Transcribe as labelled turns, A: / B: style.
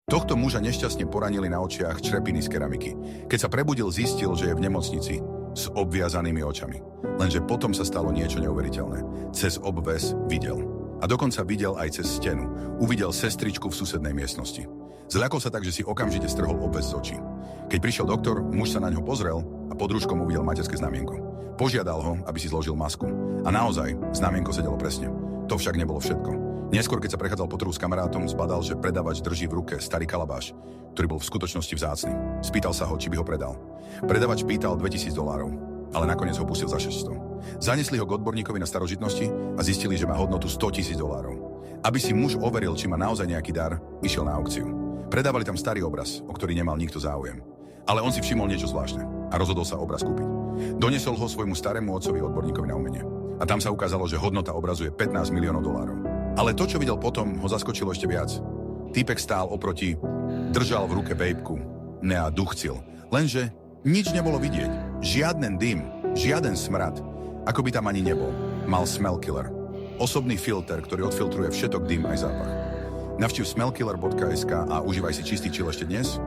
A: Tohto muža nešťastne poranili na očiach črepiny z keramiky. Keď sa prebudil, zistil, že je v nemocnici s obviazanými očami. Lenže potom sa stalo niečo neuveriteľné. Cez obväz videl. A dokonca videl aj cez stenu. Uvidel sestričku v susednej miestnosti. Zľakol sa tak, že si okamžite strhol obväz z očí. Keď prišiel doktor, muž sa na ňo pozrel a pod rúškom uvidel materské znamienko. Požiadal ho, aby si zložil masku. A naozaj, znamienko sedelo presne. To však nebolo všetko. Neskôr, keď sa prechádzal po trhu s kamarátom, zbadal, že predavač drží v ruke starý kalabáš, ktorý bol v skutočnosti vzácny. Spýtal sa ho, či by ho predal. Predavač pýtal $2000, ale nakoniec ho pustil za 600. Zanesli ho k odborníkovi na starožitnosti a zistili, že má hodnotu $100 000. Aby si muž overil, či má naozaj nejaký dar, išiel na aukciu. Predávali tam starý obraz, o ktorý nemal nikto záujem. Ale on si všimol niečo zvláštne a rozhodol sa obraz kúpiť. Doniesol ho svojmu starému otcovi odborníkovi na umenie. A tam sa ukázalo, že hodnota obrazu je $15 miliónov. Ale to, čo videl potom, ho zaskočilo ešte viac. Týpek stál oproti, držal v ruke vejpku, a duchcil. Lenže nič nebolo vidieť. Žiaden dym, žiaden smrad. Ako by tam ani nebol. Mal smell killer. Osobný filter, ktorý odfiltruje všetok dym aj zápach. Navštív smellkiller.sk a užívaj si čistý chill ešte dnes